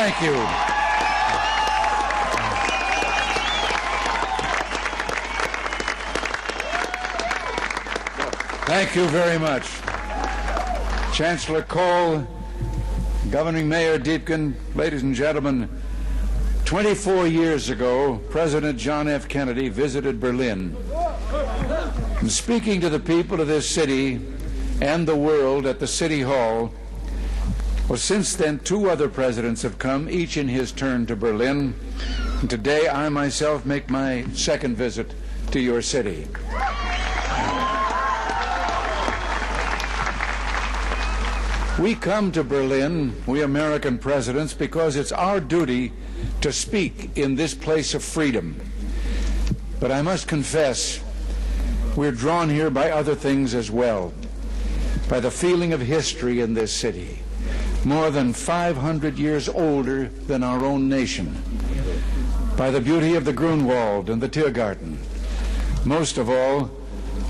Thank you. Thank you very much. Chancellor Kohl, Governing Mayor Diepken, ladies and gentlemen, 24 years ago, President John F. Kennedy visited Berlin. And speaking to the people of this city and the world at the City Hall, well, since then, 2 other presidents have come, each in his turn, to Berlin. And today, I myself make my second visit to your city. We come to Berlin, we American presidents, because it's our duty to speak in this place of freedom. But I must confess, we're drawn here by other things as well, by the feeling of history in this city, more than 500 years older than our own nation, by the beauty of the Grunwald and the Tiergarten, most of all,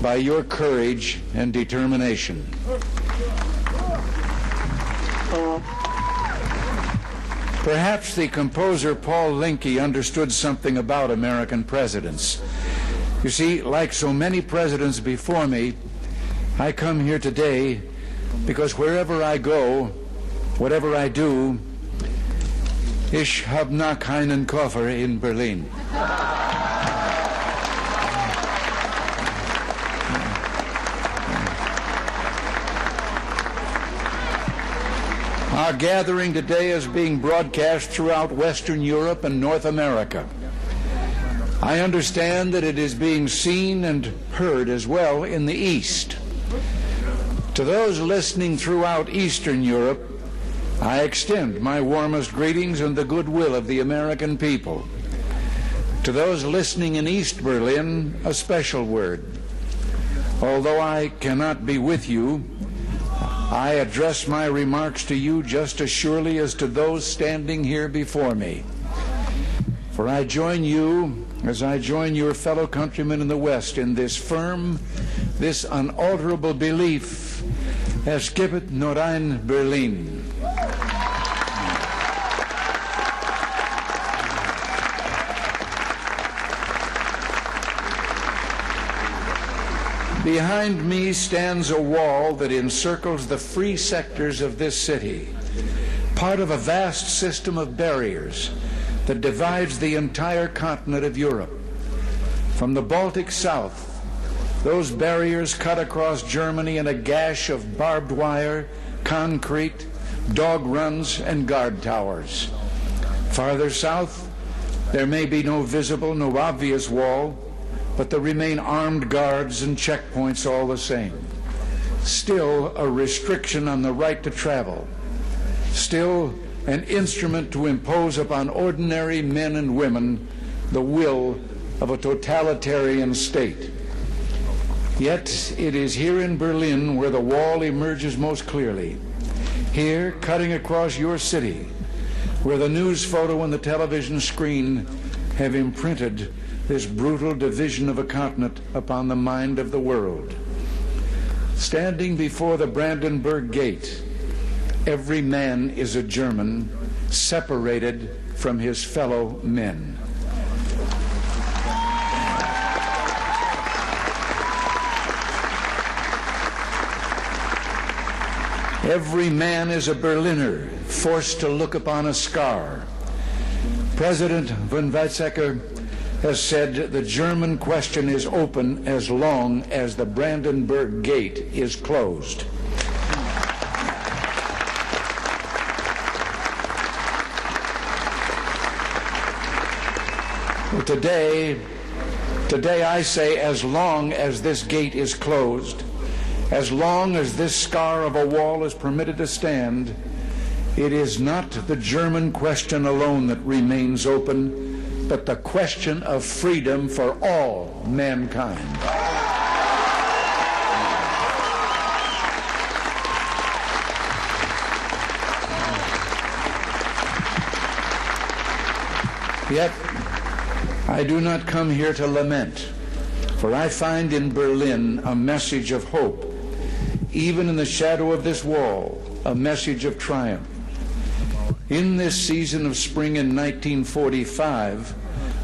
by your courage and determination. Perhaps the composer Paul Linke understood something about American presidents. You see, like so many presidents before me, I come here today because wherever I go, whatever I do, ich hab noch keinen Koffer in Berlin. Our gathering today is being broadcast throughout Western Europe and North America. I understand that it is being seen and heard as well in the East. To those listening throughout Eastern Europe, I extend my warmest greetings and the goodwill of the American people. To those listening in East Berlin, a special word. Although I cannot be with you, I address my remarks to you just as surely as to those standing here before me. For I join you, as I join your fellow countrymen in the West, in this firm, this unalterable belief, es gibt nur ein Berlin. Behind me stands a wall that encircles the free sectors of this city, part of a vast system of barriers that divides the entire continent of Europe. From the Baltic south, those barriers cut across Germany in a gash of barbed wire, concrete, dog runs, and guard towers. Farther south, there may be no visible, no obvious wall, but there remain armed guards and checkpoints all the same. Still a restriction on the right to travel. Still an instrument to impose upon ordinary men and women the will of a totalitarian state. Yet it is here in Berlin where the wall emerges most clearly. Here, cutting across your city, where the news photo and the television screen have imprinted this brutal division of a continent upon the mind of the world. Standing before the Brandenburg Gate, every man is a German, separated from his fellow men. Every man is a Berliner, forced to look upon a scar. President von Weizsäcker has said the German question is open as long as the Brandenburg Gate is closed. Well, today I say, as long as this gate is closed, as long as this scar of a wall is permitted to stand, it is not the German question alone that remains open, but the question of freedom for all mankind. Yet, I do not come here to lament, for I find in Berlin a message of hope. Even in the shadow of this wall, a message of triumph. In this season of spring in 1945,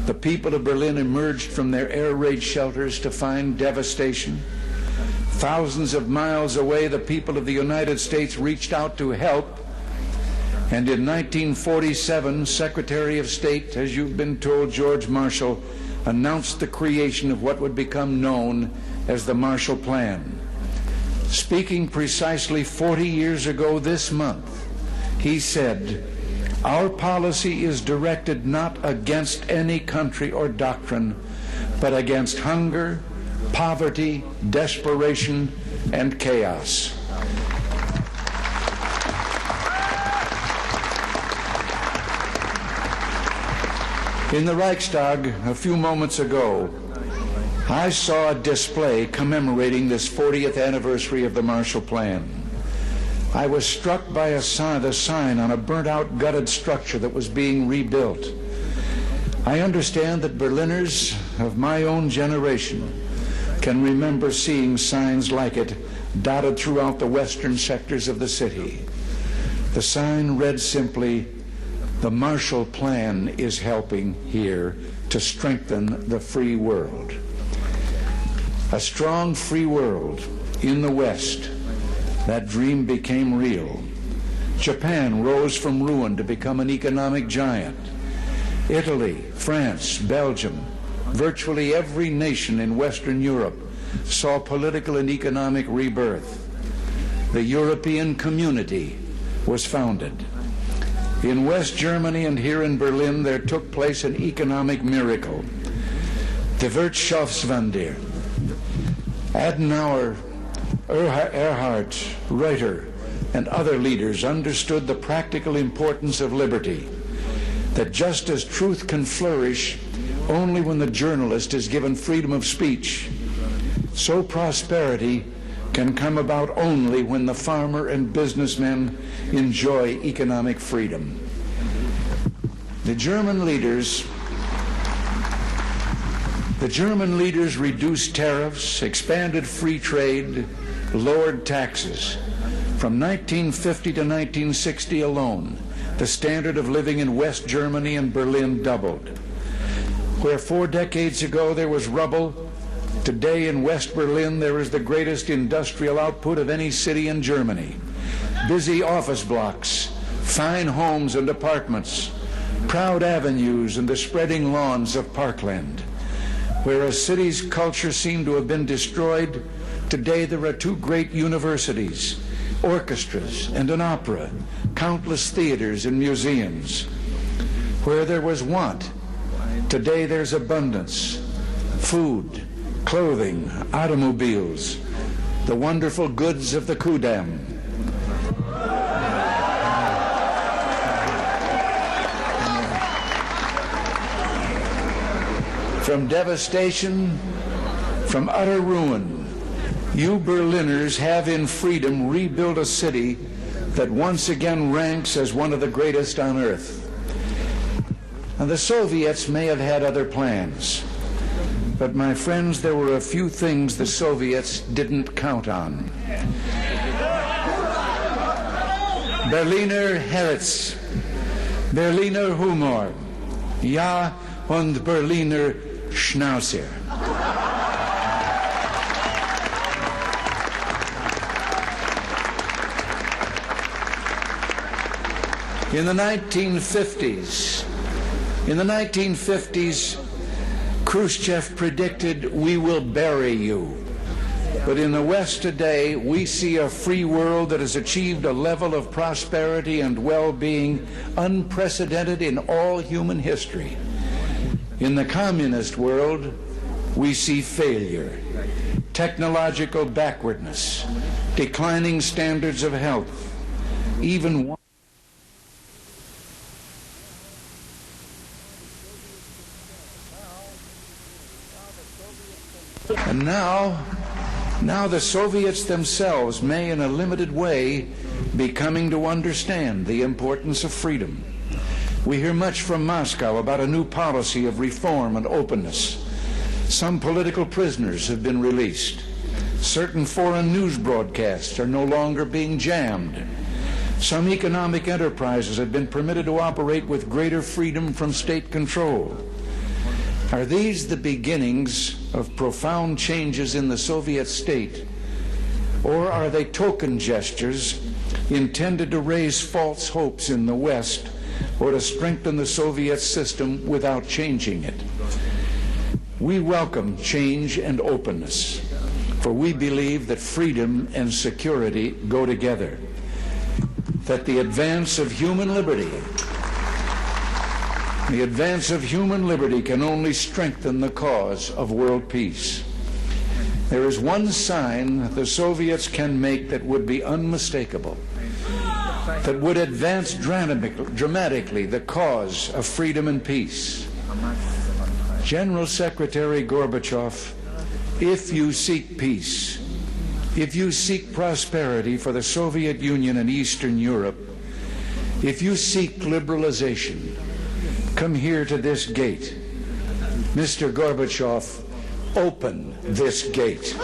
the people of Berlin emerged from their air raid shelters to find devastation. Thousands of miles away, the people of the United States reached out to help. And in 1947, Secretary of State, as you've been told, George Marshall, announced the creation of what would become known as the Marshall Plan. Speaking precisely 40 years ago this month, he said, "Our policy is directed not against any country or doctrine, but against hunger, poverty, desperation, and chaos." In the Reichstag a few moments ago, I saw a display commemorating this 40th anniversary of the Marshall Plan. I was struck by the sign on a burnt-out, gutted structure that was being rebuilt. I understand that Berliners of my own generation can remember seeing signs like it dotted throughout the western sectors of the city. The sign read simply, "The Marshall Plan is helping here to strengthen the free world." A strong free world in the West. That dream became real. Japan rose from ruin to become an economic giant. Italy, France, Belgium, virtually every nation in Western Europe saw political and economic rebirth. The European Community was founded. In West Germany and here in Berlin, there took place an economic miracle. The Wirtschaftswunder. Adenauer, Erhard, Reuter, and other leaders understood the practical importance of liberty, that just as truth can flourish only when the journalist is given freedom of speech, so prosperity can come about only when the farmer and businessman enjoy economic freedom. The German leaders reduced tariffs, expanded free trade, lowered taxes. From 1950 to 1960 alone, the standard of living in West Germany and Berlin doubled. Where 4 decades ago there was rubble, today in West Berlin there is the greatest industrial output of any city in Germany. Busy office blocks, fine homes and apartments, proud avenues and the spreading lawns of parkland. Where a city's culture seemed to have been destroyed, today there are 2 great universities, orchestras and an opera, countless theaters and museums. Where there was want, today there's abundance, food, clothing, automobiles, the wonderful goods of the Kudamm. From devastation, from utter ruin, you Berliners have in freedom rebuilt a city that once again ranks as one of the greatest on earth. And the Soviets may have had other plans, but my friends, there were a few things the Soviets didn't count on. Berliner Herz, Berliner Humor, ja und Berliner Schnauzer. In the 1950s, Khrushchev predicted, "We will bury you." But in the West today, we see a free world that has achieved a level of prosperity and well-being unprecedented in all human history. In the communist world, we see failure, technological backwardness, declining standards of health, even and now the Soviets themselves may in a limited way be coming to understand the importance of freedom. We hear much from Moscow about a new policy of reform and openness. Some political prisoners have been released. Certain foreign news broadcasts are no longer being jammed. Some economic enterprises have been permitted to operate with greater freedom from state control. Are these the beginnings of profound changes in the Soviet state, or are they token gestures intended to raise false hopes in the West or to strengthen the Soviet system without changing it? We welcome change and openness, for we believe that freedom and security go together, that the advance of human liberty can only strengthen the cause of world peace. There is one sign the Soviets can make that would be unmistakable, that would advance dramatically the cause of freedom and peace. General Secretary Gorbachev, if you seek peace, if you seek prosperity for the Soviet Union and Eastern Europe, if you seek liberalization, come here to this gate. Mr. Gorbachev, open this gate.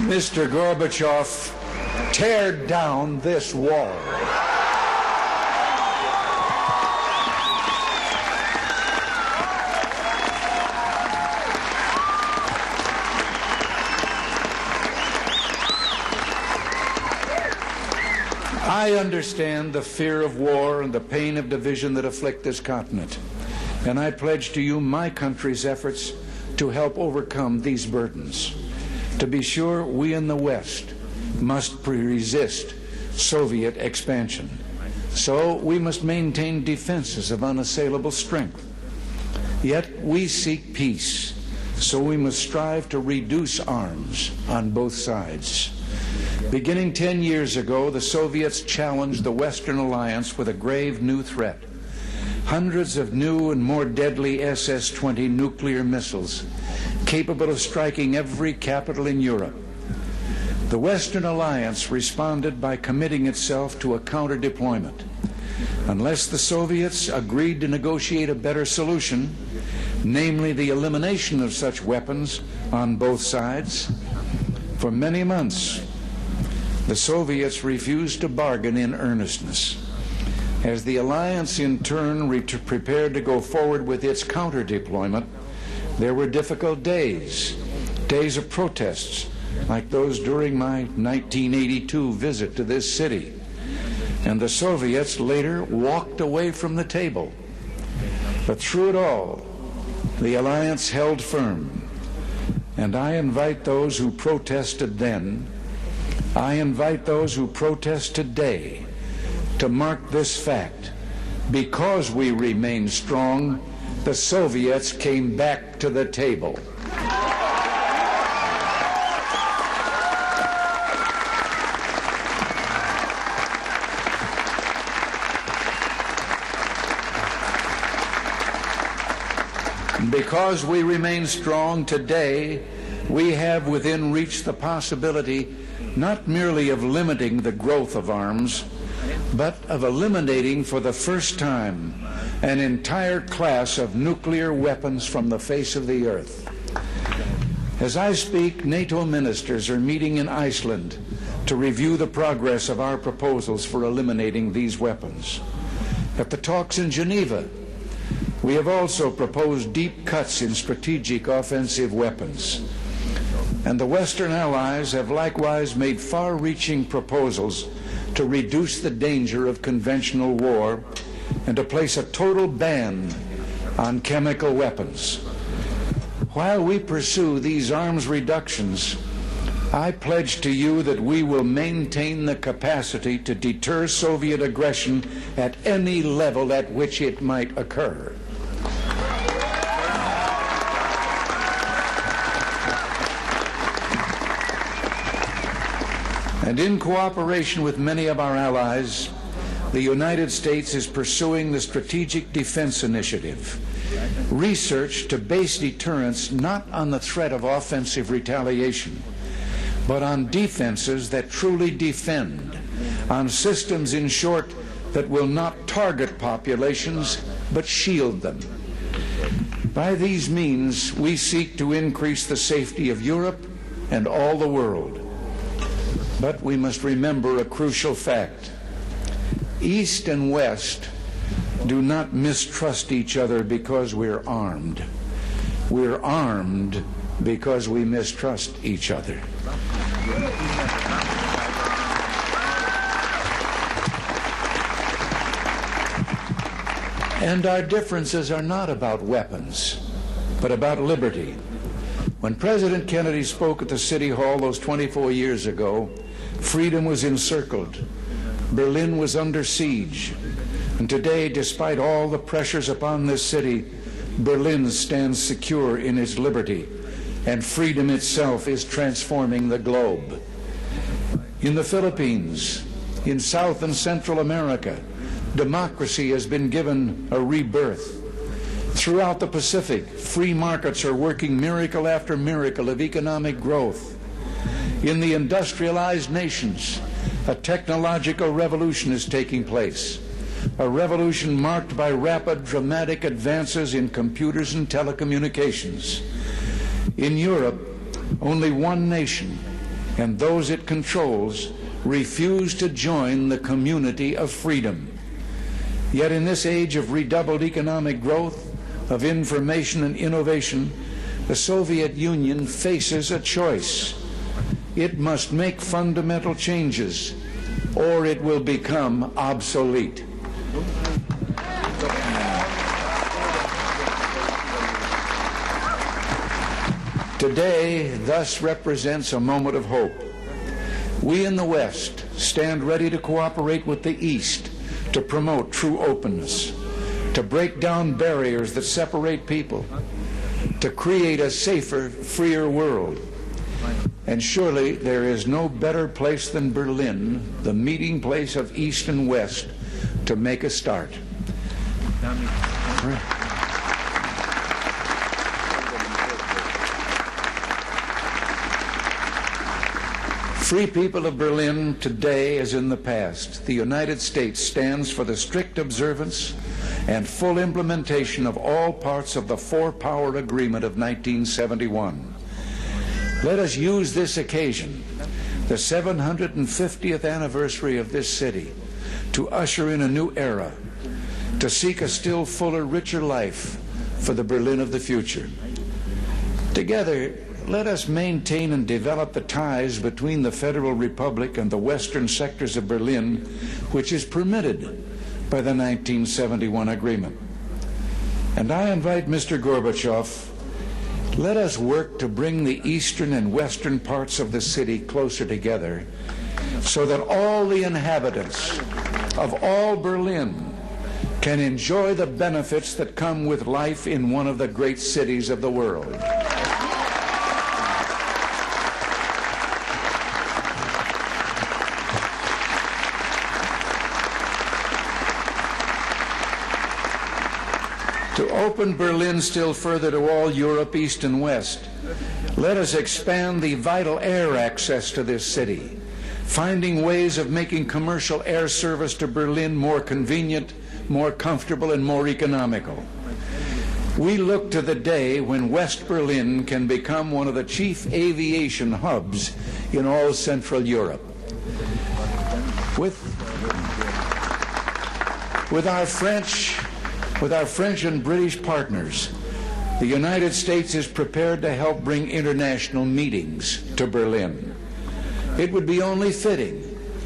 Mr. Gorbachev, tear down this wall. I understand the fear of war and the pain of division that afflict this continent, and I pledge to you my country's efforts to help overcome these burdens. To be sure, we in the West must resist Soviet expansion. So we must maintain defenses of unassailable strength. Yet we seek peace, so we must strive to reduce arms on both sides. Beginning 10 years ago, the Soviets challenged the Western alliance with a grave new threat. Hundreds of new and more deadly SS-20 nuclear missiles, capable of striking every capital in Europe. The Western alliance responded by committing itself to a counter-deployment. Unless the Soviets agreed to negotiate a better solution, namely the elimination of such weapons on both sides, for many months, the Soviets refused to bargain in earnestness. As the alliance in turn prepared to go forward with its counter-deployment, there were difficult days of protests, like those during my 1982 visit to this city. And the Soviets later walked away from the table. But through it all, the alliance held firm. And I invite those who protested then, I invite those who protest today to mark this fact. Because we remain strong, the Soviets came back to the table. Because we remain strong today, we have within reach the possibility not merely of limiting the growth of arms, but of eliminating for the first time an entire class of nuclear weapons from the face of the earth. As I speak, NATO ministers are meeting in Iceland to review the progress of our proposals for eliminating these weapons. At the talks in Geneva, we have also proposed deep cuts in strategic offensive weapons. And the Western allies have likewise made far-reaching proposals to reduce the danger of conventional war and to place a total ban on chemical weapons. While we pursue these arms reductions, I pledge to you that we will maintain the capacity to deter Soviet aggression at any level at which it might occur. And in cooperation with many of our allies, the United States is pursuing the Strategic Defense Initiative, research to base deterrence not on the threat of offensive retaliation, but on defenses that truly defend, on systems, in short, that will not target populations but shield them. By these means, we seek to increase the safety of Europe and all the world. But we must remember a crucial fact. East and West do not mistrust each other because we're armed. We're armed because we mistrust each other. And our differences are not about weapons, but about liberty. When President Kennedy spoke at the City Hall those 24 years ago, freedom was encircled. Berlin was under siege. And today, despite all the pressures upon this city, Berlin stands secure in its liberty, and freedom itself is transforming the globe. In the Philippines, in South and Central America, democracy has been given a rebirth. Throughout the Pacific, free markets are working miracle after miracle of economic growth. In the industrialized nations, a technological revolution is taking place, a revolution marked by rapid, dramatic advances in computers and telecommunications. In Europe, only one nation, and those it controls, refuse to join the community of freedom. Yet in this age of redoubled economic growth, of information and innovation, the Soviet Union faces a choice. It must make fundamental changes, or it will become obsolete. Today, thus, represents a moment of hope. We in the West stand ready to cooperate with the East to promote true openness, to break down barriers that separate people, to create a safer, freer world. And surely there is no better place than Berlin, the meeting place of East and West, to make a start. Free people of Berlin, today as in the past, the United States stands for the strict observance and full implementation of all parts of the Four-Power Agreement of 1971. Let us use this occasion, the 750th anniversary of this city, to usher in a new era, to seek a still fuller, richer life for the Berlin of the future. Together, let us maintain and develop the ties between the Federal Republic and the western sectors of Berlin, which is permitted by the 1971 agreement. And I invite Mr. Gorbachev, let us work to bring the eastern and western parts of the city closer together so that all the inhabitants of all Berlin can enjoy the benefits that come with life in one of the great cities of the world. To open Berlin still further to all Europe, East and West, let us expand the vital air access to this city, finding ways of making commercial air service to Berlin more convenient, more comfortable, and more economical. We look to the day when West Berlin can become one of the chief aviation hubs in all Central Europe. With our French and British partners, the United States is prepared to help bring international meetings to Berlin. It would be only fitting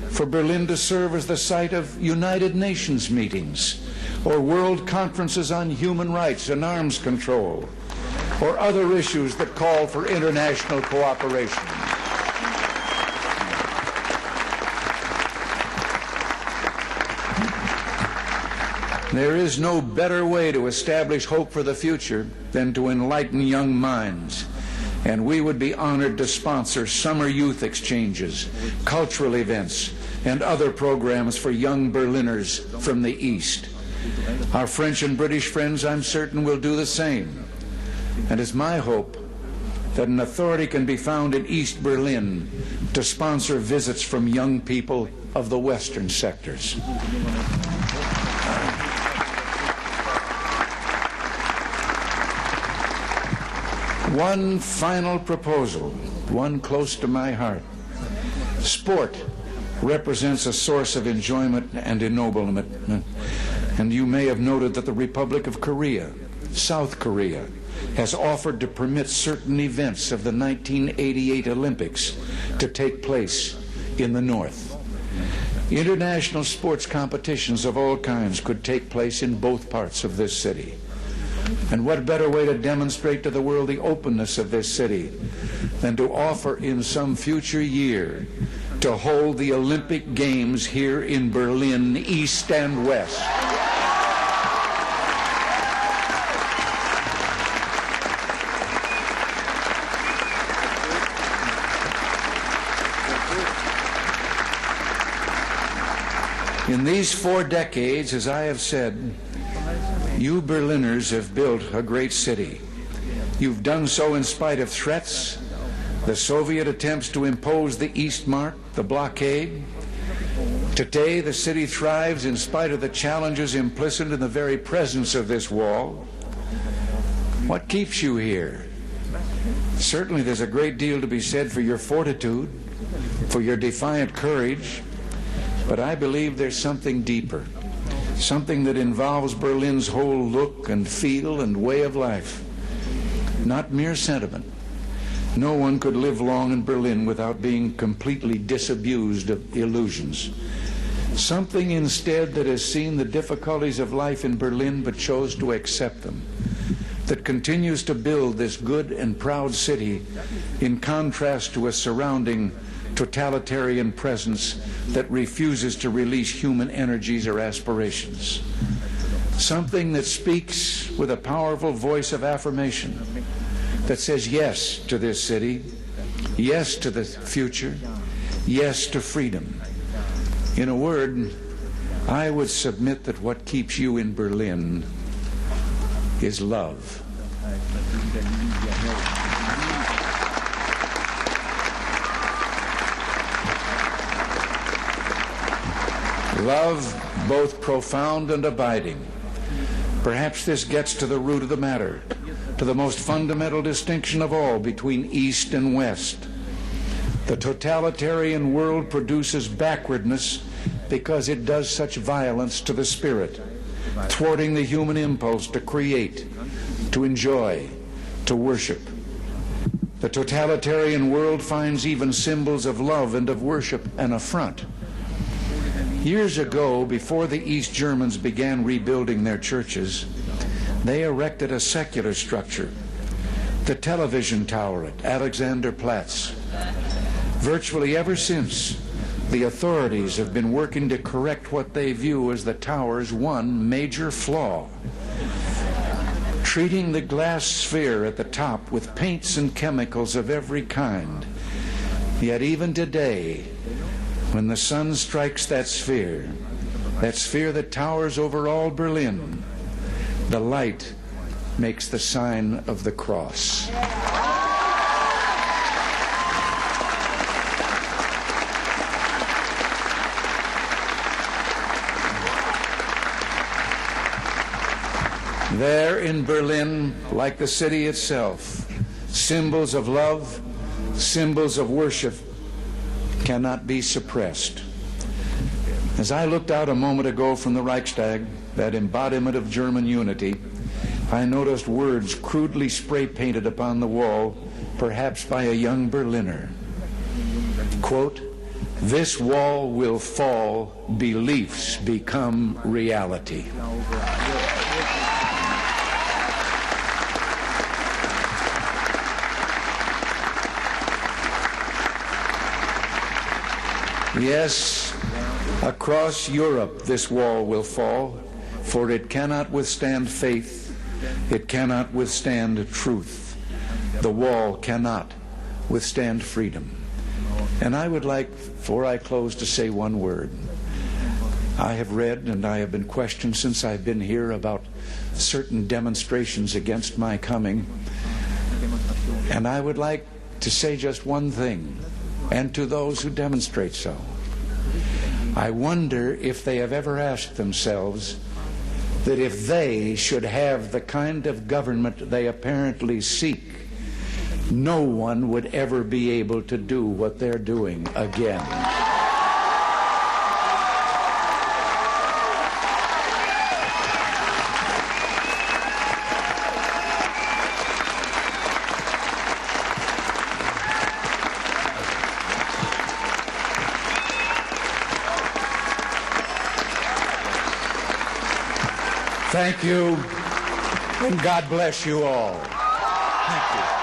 for Berlin to serve as the site of United Nations meetings, or world conferences on human rights and arms control, or other issues that call for international cooperation. There is no better way to establish hope for the future than to enlighten young minds, and we would be honored to sponsor summer youth exchanges, cultural events, and other programs for young Berliners from the East. Our French and British friends, I'm certain, will do the same. And it's my hope that an authority can be found in East Berlin to sponsor visits from young people of the western sectors. One final proposal, one close to my heart. Sport represents a source of enjoyment and ennoblement. And you may have noted that the Republic of Korea, South Korea, has offered to permit certain events of the 1988 Olympics to take place in the North. International sports competitions of all kinds could take place in both parts of this city. And what better way to demonstrate to the world the openness of this city than to offer in some future year to hold the Olympic Games here in Berlin, East and West. In these 4 decades, as I have said, you Berliners have built a great city. You've done so in spite of threats, the Soviet attempts to impose the Eastmark, the blockade. Today, the city thrives in spite of the challenges implicit in the very presence of this wall. What keeps you here? Certainly, there's a great deal to be said for your fortitude, for your defiant courage, but I believe there's something deeper, something that involves Berlin's whole look and feel and way of life, not mere sentiment. No one could live long in Berlin without being completely disabused of illusions. Something instead that has seen the difficulties of life in Berlin but chose to accept them, that continues to build this good and proud city in contrast to a surrounding totalitarian presence that refuses to release human energies or aspirations. Something that speaks with a powerful voice of affirmation, that says yes to this city, yes to the future, yes to freedom. In a word, I would submit that what keeps you in Berlin is love. Love, both profound and abiding. Perhaps this gets to the root of the matter, to the most fundamental distinction of all between East and West. The totalitarian world produces backwardness because it does such violence to the spirit, thwarting the human impulse to create, to enjoy, to worship. The totalitarian world finds even symbols of love and of worship an affront. Years ago, before the East Germans began rebuilding their churches, they erected a secular structure, the television tower at Alexanderplatz. Virtually ever since, the authorities have been working to correct what they view as the tower's one major flaw, treating the glass sphere at the top with paints and chemicals of every kind. Yet even today, when the sun strikes that sphere that towers over all Berlin, the light makes the sign of the cross. There in Berlin, like the city itself, symbols of love, symbols of worship cannot be suppressed. As I looked out a moment ago from the Reichstag, that embodiment of German unity, I noticed words crudely spray-painted upon the wall, perhaps by a young Berliner. Quote, "This wall will fall, beliefs become reality." Yes, across Europe this wall will fall, for it cannot withstand faith, it cannot withstand truth. The wall cannot withstand freedom. And I would like, before I close, to say one word. I have read and I have been questioned since I've been here about certain demonstrations against my coming. And I would like to say just one thing, and to those who demonstrate so. I wonder if they have ever asked themselves that if they should have the kind of government they apparently seek, no one would ever be able to do what they're doing again. Thank you, and God bless you all. Thank you.